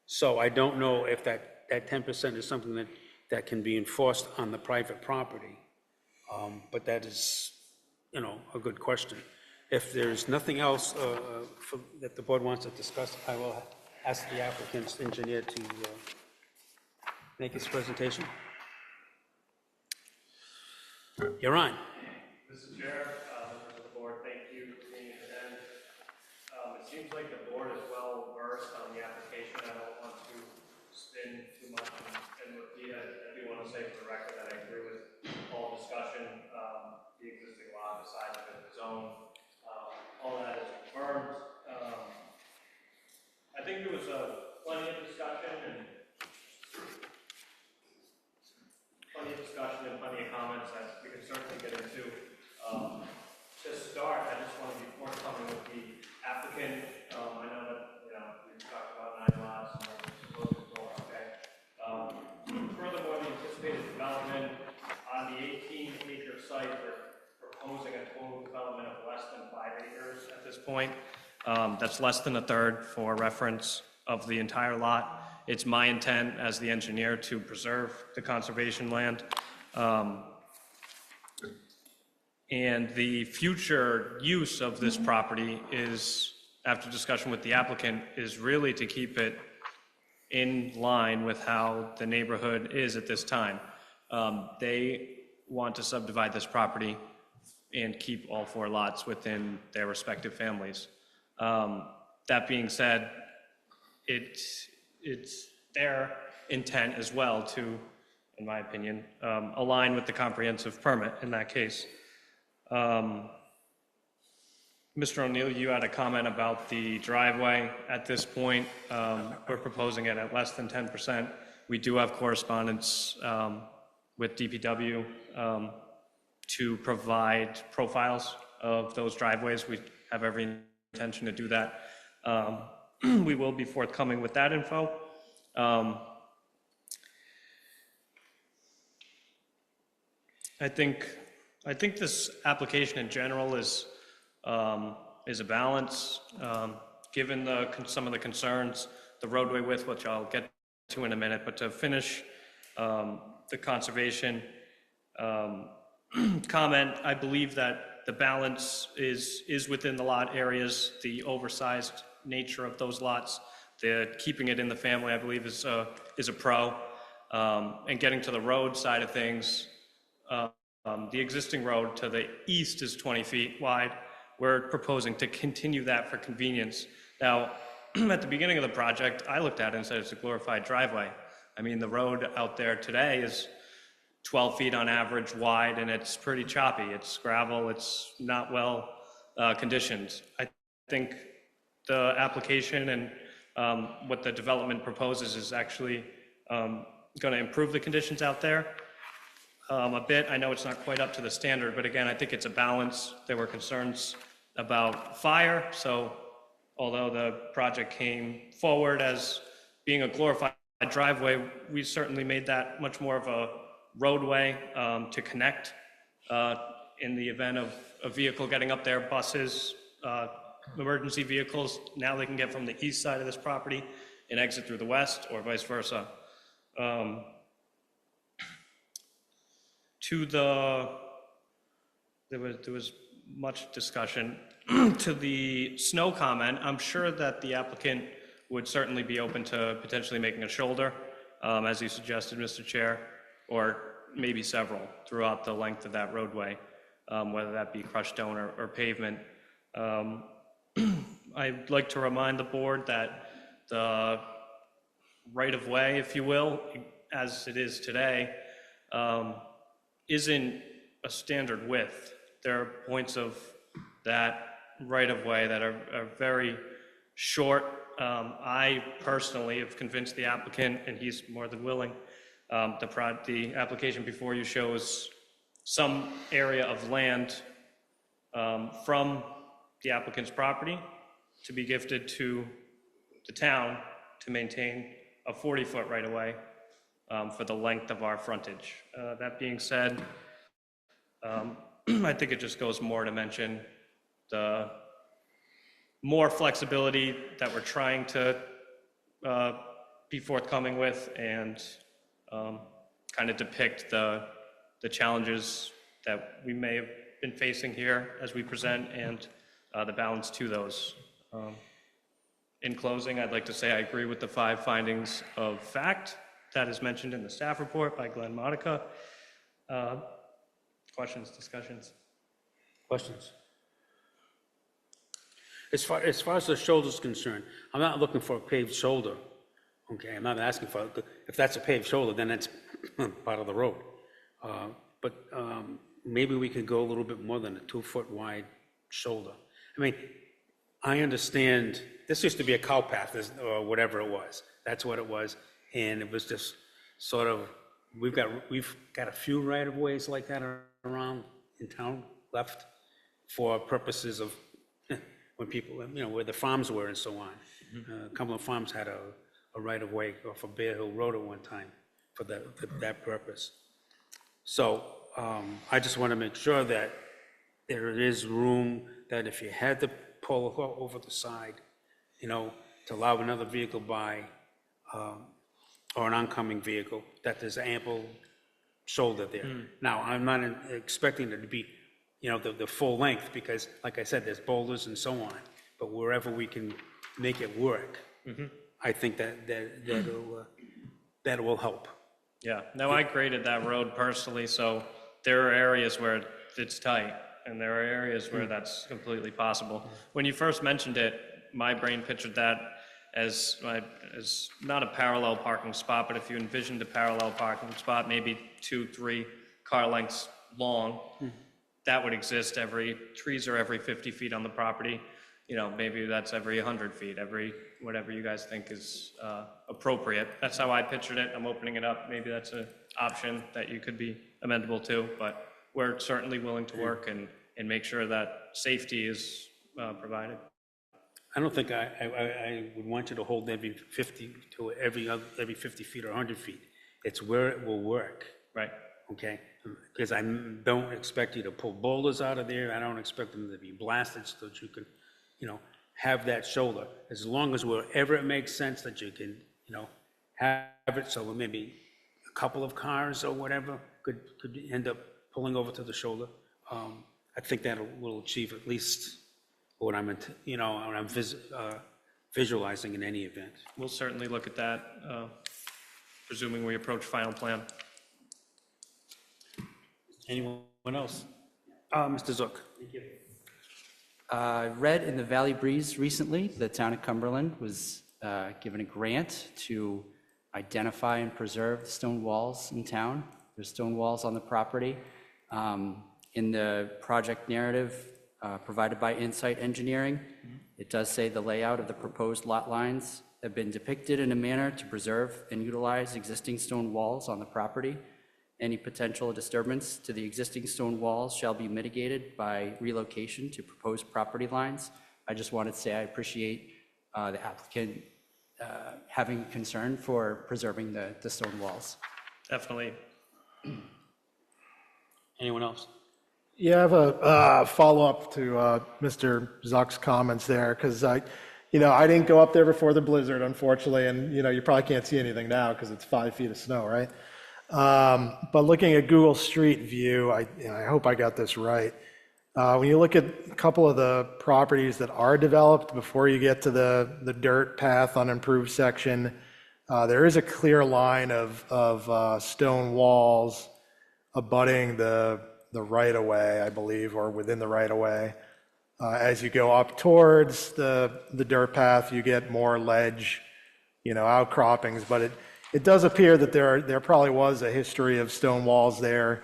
So I don't know if that 10% is something that can be enforced on the private property. But that is, a good question. If there's nothing else that the board wants to discuss, I will ask the applicant's engineer to make his presentation. You're on. Mr. Chair, members of the board, thank you for being attended. It seems like the board is well versed on the application. I don't want to spin too much and repeat. I do want to say for the record that I agree with all discussion, the existing lot, the size of it, the zone, all that is confirmed. I think there was plenty of discussion and plenty of comments that we can certainly get into. To start, I just want to be forthcoming with the applicant. I know that, we've talked about 9 lots and we're supposed to go, okay. Furthermore, the anticipated development on the 18-acre site, we're proposing a total development of less than 5 acres at this point. That's less than a third for reference of the entire lot. It's my intent as the engineer to preserve the conservation land. And the future use of this property is, after discussion with the applicant, is really to keep it in line with how the neighborhood is at this time. They want to subdivide this property and keep all 4 lots within their respective families. That being said, it's their intent as well to, in my opinion, align with the comprehensive permit in that case. Mr. O'Neill, you had a comment about the driveway. At this point, we're proposing it at less than 10%. We do have correspondence with DPW to provide profiles of those driveways. We have every intention to do that. We will be forthcoming with that info. I think this application in general is is a balance, given some of the concerns, the roadway width, which I'll get to in a minute, but to finish the conservation comment, I believe that the balance is within the lot areas, the oversized nature of those lots, the keeping it in the family, I believe, is a pro. And getting to the road side of things, the existing road to the east is 20 feet wide. We're proposing to continue that for convenience. Now, at the beginning of the project, I looked at it and said it's a glorified driveway. I mean, the road out there today is 12 feet on average wide, and it's pretty choppy. It's gravel, it's not well conditioned. I think the application and what the development proposes is actually going to improve the conditions out there a bit. I know it's not quite up to the standard, but again, I think it's a balance. There were concerns about fire, so although the project came forward as being a glorified driveway, we certainly made that much more of a roadway to connect in the event of a vehicle getting up there, buses, emergency vehicles. Now they can get from the east side of this property and exit through the west, or vice versa. There was much discussion to the snow comment. I'm sure that the applicant would certainly be open to potentially making a shoulder, as you suggested, Mr. Chair, or maybe several throughout the length of that roadway, whether that be crushed stone or pavement. I'd like to remind the board that the right-of-way, if you will, as it is today, isn't a standard width. There are points of that right-of-way that are very short. I personally have convinced the applicant, and he's more than willing, the application before you shows some area of land from the applicant's property to be gifted to the town to maintain a 40-foot right-of-way for the length of our frontage. That being said, I think it just goes more to mention the more flexibility that we're trying to be forthcoming with, and kind of depict the challenges that we may have been facing here as we present, and the balance to those. In closing, I'd like to say I agree with the 5 findings of fact that is mentioned in the staff report by Glenn Monica. Questions, discussions? Questions? As far as the shoulder's concerned, I'm not looking for a paved shoulder, okay? I'm not asking for it. If that's a paved shoulder, then that's part of the road. But maybe we could go a little bit more than a 2-foot wide shoulder. I mean, I understand, this used to be a cow path, or whatever it was. That's what it was, and it was just sort of, we've got a few right-of-ways like that around in town left for purposes of when people, where the farms were and so on. Cumberland Farms had a right-of-way off of Bear Hill Road at one time for that purpose. So I just want to make sure that there is room that if you had to pull over the side, to allow another vehicle by, or an oncoming vehicle, that there's ample shoulder there. Now, I'm not expecting it to be, the full length, because like I said, there's boulders and so on, but wherever we can make it work, I think that will help. Yeah, no, I graded that road personally, so there are areas where it's tight, and there are areas where that's completely possible. When you first mentioned it, my brain pictured that as not a parallel parking spot, but if you envisioned a parallel parking spot, maybe 2-3 car lengths long, that would exist. Trees are every 50 feet on the property. Maybe that's every 100 feet, whatever you guys think is appropriate. That's how I pictured it. I'm opening it up. Maybe that's an option that you could be amendable to, but we're certainly willing to work and make sure that safety is provided. I don't think I would want you to hold every 50 feet or 100 feet. It's where it will work. Right. Okay? Because I don't expect you to pull boulders out of there. I don't expect them to be blasted so that you can have that shoulder, as long as wherever it makes sense that you can, have it, so maybe a couple of cars or whatever could end up pulling over to the shoulder. I think that will achieve at least what I'm, what I'm visualizing in any event. We'll certainly look at that, presuming we approach final plan. Anyone else? Mr. Zook. Read in the Valley Breeze recently, the town of Cumberland was given a grant to identify and preserve the stone walls in town. There's stone walls on the property. In the project narrative provided by Insight Engineering, it does say the layout of the proposed lot lines have been depicted in a manner to preserve and utilize existing stone walls on the property. Any potential disturbance to the existing stone walls shall be mitigated by relocation to proposed property lines. I just wanted to say I appreciate the applicant having concern for preserving the stone walls. Definitely. Anyone else? Yeah, I have a follow-up to Mr. Zuck's comments there, because I didn't go up there before the blizzard, unfortunately, and, you probably can't see anything now because it's 5 feet of snow, right? But looking at Google Street View, I hope I got this right. When you look at a couple of the properties that are developed before you get to the dirt path unimproved section, there is a clear line of stone walls abutting the right-of-way, I believe, or within the right-of-way. As you go up towards the dirt path, you get more ledge, outcroppings, but it does appear that there probably was a history of stone walls there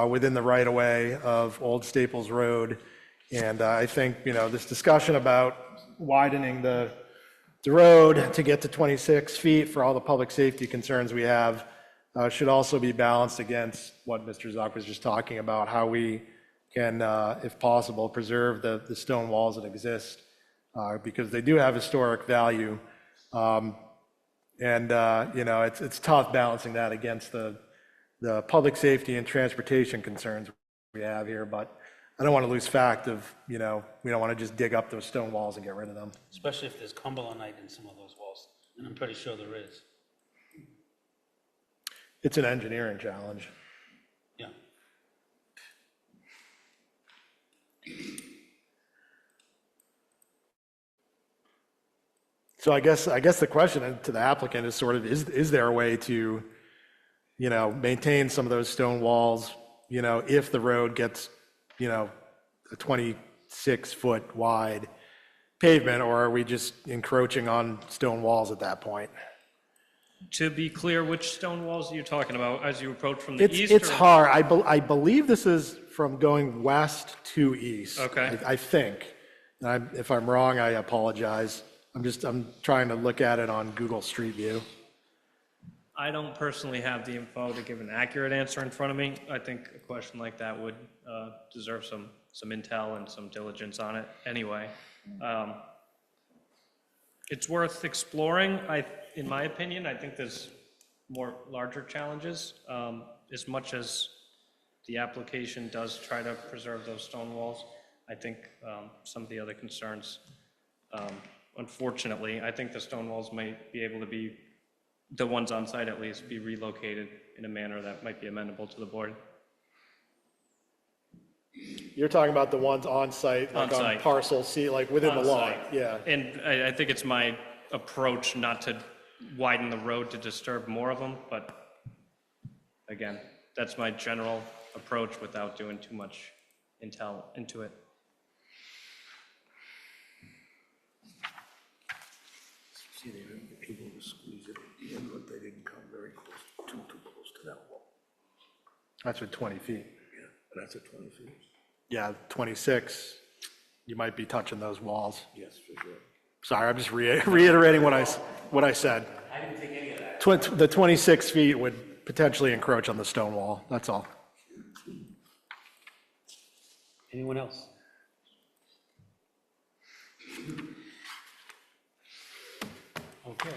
within the right-of-way of Old Staples Road. And I think, this discussion about widening the road to get to 26 feet for all the public safety concerns we have should also be balanced against what Mr. Zuck was just talking about, how we can, if possible, preserve the stone walls that exist, because they do have historic value. It's tough balancing that against the public safety and transportation concerns we have here, but I don't want to lose fact of, we don't want to just dig up those stone walls and get rid of them. Especially if there's Cumberlandite in some of those walls, and I'm pretty sure there is. It's an engineering challenge. Yeah. So I guess the question to the applicant is sort of, is there a way to, maintain some of those stone walls, if the road gets, a 26-foot wide pavement, or are we just encroaching on stone walls at that point? To be clear, which stone walls are you talking about as you approach from the east? It's or- hard. I believe this is from going west to east. Okay. I think. If I'm wrong, I apologize. I'm trying to look at it on Google Street View. I don't personally have the info to give an accurate answer in front of me. I think a question like that would deserve some intel and some diligence on it anyway. It's worth exploring. In my opinion, I think there's more larger challenges. As much as the application does try to preserve those stone walls, I think some of the other concerns, unfortunately, I think the stone walls might be able to be, the ones on site at least, be relocated in a manner that might be amenable to the board. You're talking about the ones on site, like on On-site. parcel C, like within the lot. On-site. Yeah. And I think it's my approach not to widen the road to disturb more of them, but again, that's my general approach without doing too much intel into it. See, they were able to squeeze it in, but they didn't come very close, too close to that wall. That's with 20 feet. Yeah, but that's at 20 feet. Yeah, 26, you might be touching those walls. Yes, for sure. Sorry, I'm just reiterating what I said. I didn't think any of that. The 26 feet would potentially encroach on the stone wall, that's all. Anyone else? Okay,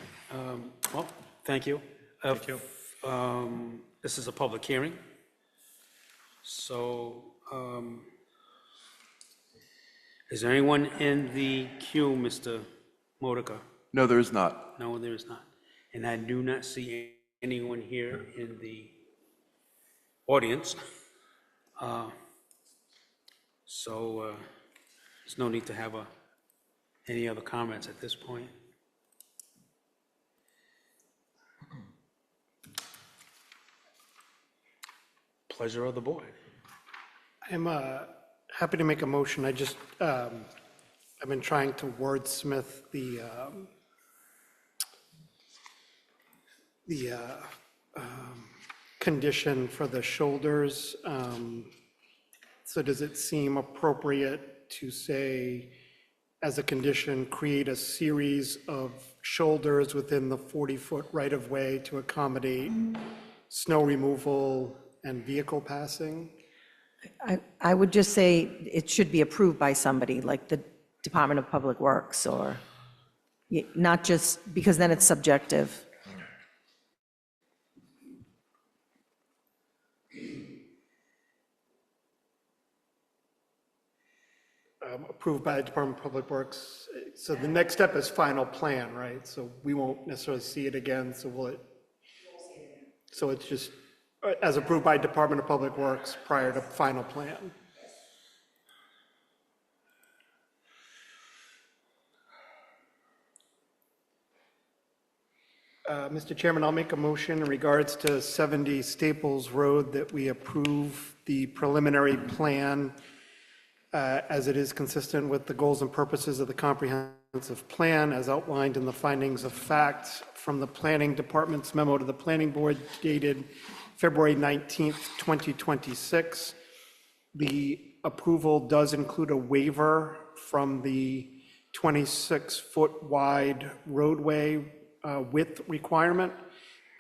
well, thank you. Thank you. This is a public hearing. So, Is there anyone in the queue, Mr. Modica? No, there is not. No, there is not. And I do not see anyone here in the audience. So there's no need to have any other comments at this point. Pleasure of the board. I'm happy to make a motion. I've been trying to wordsmith the condition for the shoulders. So does it seem appropriate to say, as a condition, create a series of shoulders within the 40-foot right-of-way to accommodate snow removal and vehicle passing? I would just say it should be approved by somebody, like the Department of Public Works, or not just, because then it's subjective. Approved by the Department of Public Works. So the next step is final plan, right? So we won't necessarily see it again, so will it? So it's just as approved by Department of Public Works prior to final plan. Mr. Chairman, I'll make a motion in regards to 70 Staples Road that we approve the preliminary plan as it is consistent with the goals and purposes of the comprehensive plan as outlined in the findings of fact from the Planning Department's memo to the Planning Board dated February 19th, 2026. The approval does include a waiver from the 26-foot wide roadway width requirement.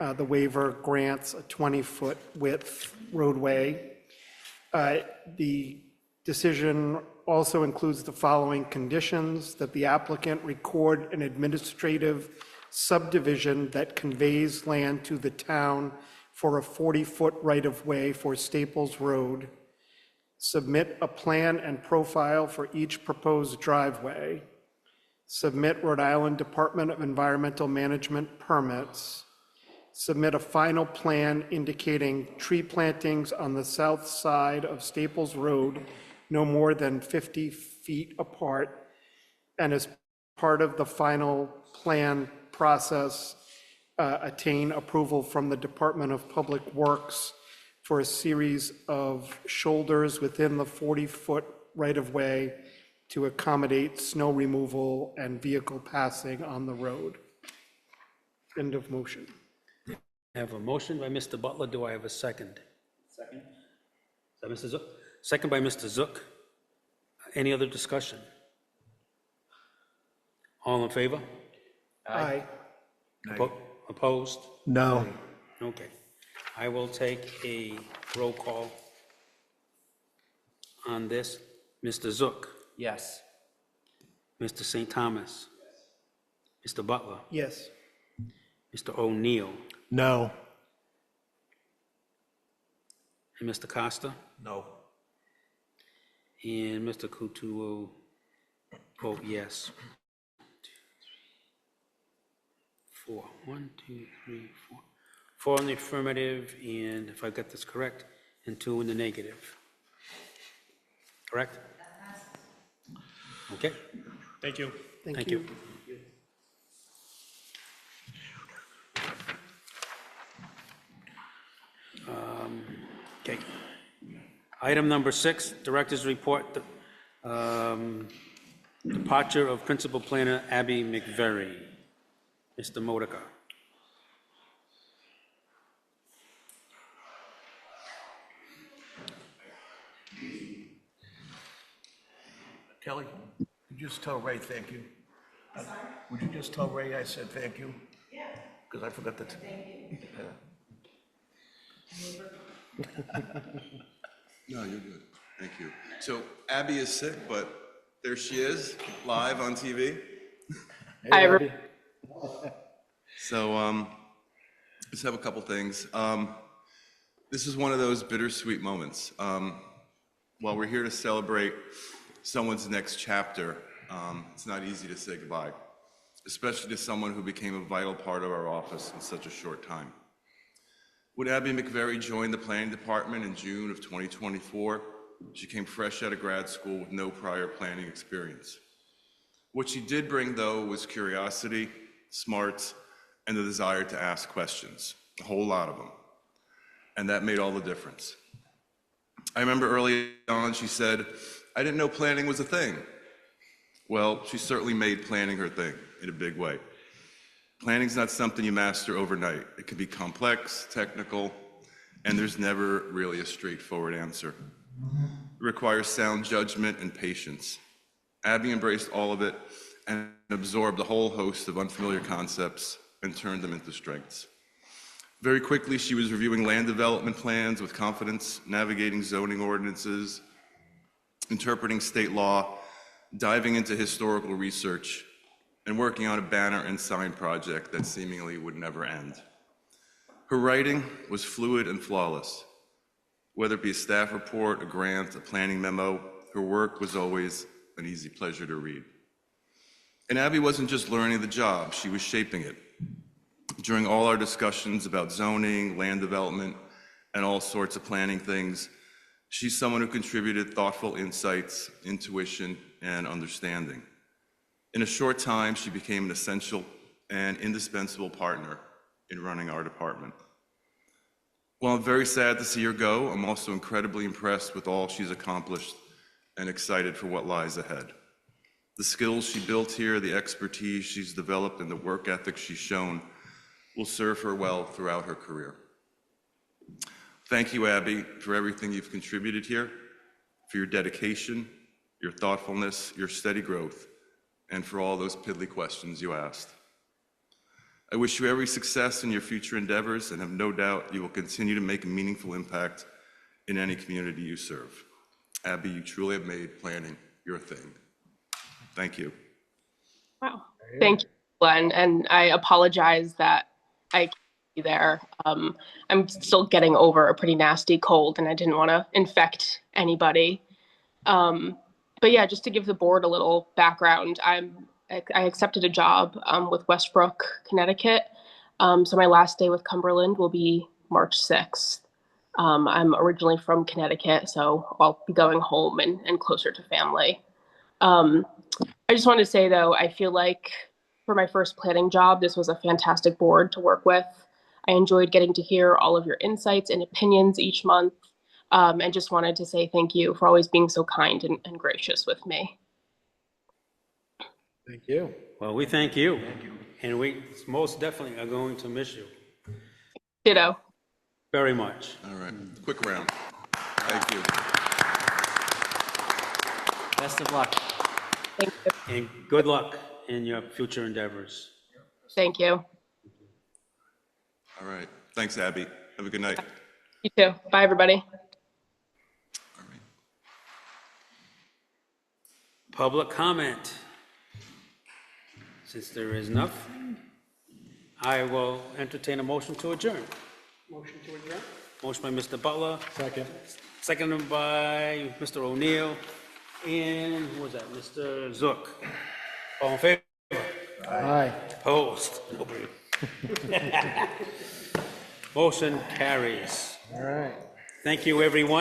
The waiver grants a 20-foot width roadway. The decision also includes the following conditions: that the applicant record an administrative subdivision that conveys land to the town for a 40-foot right-of-way for Staples Road, submit a plan and profile for each proposed driveway, submit Rhode Island Department of Environmental Management permits, submit a final plan indicating tree plantings on the south side of Staples Road no more than 50 feet apart, and as part of the final plan process, attain approval from the Department of Public Works for a series of shoulders within the 40-foot right-of-way to accommodate snow removal and vehicle passing on the road. End of motion. I have a motion by Mr. Butler. Do I have a second? Second. Is that Mr. Zook? Second by Mr. Zook. Any other discussion? All in favor? Aye. Opposed? No. Okay. I will take a roll call on this. Mr. Zook? Yes. Mr. St. Thomas? Mr. Butler? Yes. Mr. O'Neill? No. And Mr. Costa? No. And Mr. Kutu will vote yes. 4. 1, 2, 3, 4. 4 in the affirmative, and if I got this correct, and 2 in the negative. Correct? Okay. Thank you. Thank you. Okay. Item number 6, Director's Report, departure of Principal Planner Abby McVery. Mr. Modica. Kelly, would you just tell Ray thank you? Would you just tell Ray I said thank you? Yeah. Because I forgot that. Thank you. No, you're good. Thank you. So Abby is sick, but there she is, live on TV. So just have a couple things. This is one of those bittersweet moments. While we're here to celebrate someone's next chapter, it's not easy to say goodbye, especially to someone who became a vital part of our office in such a short time. When Abby McVeary joined the planning department in June of 2024, she came fresh out of grad school with no prior planning experience. What she did bring, though, was curiosity, smarts, and the desire to ask questions, a whole lot of them. And that made all the difference. I remember early on she said, "I didn't know planning was a thing." Well, she certainly made planning her thing in a big way. Planning's not something you master overnight. It can be complex, technical, and there's never really a straightforward answer. It requires sound judgment and patience. Abby embraced all of it and absorbed a whole host of unfamiliar concepts and turned them into strengths. Very quickly, she was reviewing land development plans with confidence, navigating zoning ordinances, interpreting state law, diving into historical research, and working on a banner and sign project that seemingly would never end. Her writing was fluid and flawless. Whether it be a staff report, a grant, a planning memo, her work was always an easy pleasure to read. And Abby wasn't just learning the job, she was shaping it. During all our discussions about zoning, land development, and all sorts of planning things, she's someone who contributed thoughtful insights, intuition, and understanding. In a short time, she became an essential and indispensable partner in running our department. While I'm very sad to see her go, I'm also incredibly impressed with all she's accomplished and excited for what lies ahead. The skills she built here, the expertise she's developed, and the work ethic she's shown will serve her well throughout her career. Thank you, Abby, for everything you've contributed here, for your dedication, your thoughtfulness, your steady growth, and for all those piddly questions you asked. I wish you every success in your future endeavors and have no doubt you will continue to make a meaningful impact in any community you serve. Abby, you truly have made planning your thing. Thank you. Wow. Thank you, Glenn. And I apologize that I can't be there. I'm still getting over a pretty nasty cold and I didn't want to infect anybody. But yeah, just to give the board a little background, I accepted a job with Westbrook, Connecticut. So my last day with Cumberland will be March 6th. I'm originally from Connecticut, so I'll be going home and closer to family. I just wanted to say, though, I feel like for my first planning job, this was a fantastic board to work with. I enjoyed getting to hear all of your insights and opinions each month, and just wanted to say thank you for always being so kind and gracious with me. Thank you. Well, we thank you. And we most definitely are going to miss you Ditto. very much. All right, quick round. Thank you. Best of luck. Thank you. And good luck in your future endeavors. Thank you. All right, thanks, Abby. Have a good night. You too. Bye, everybody. All right. Public comment. Since there is nothing, I will entertain a motion to adjourn. Motion to adjourn? Motion by Mr. Butler, Second. seconded by Mr. O'Neill, and who was that, Mr. Zook? All in favor? Aye. Opposed? Nobody. Motion carries. All right. Thank you, everyone.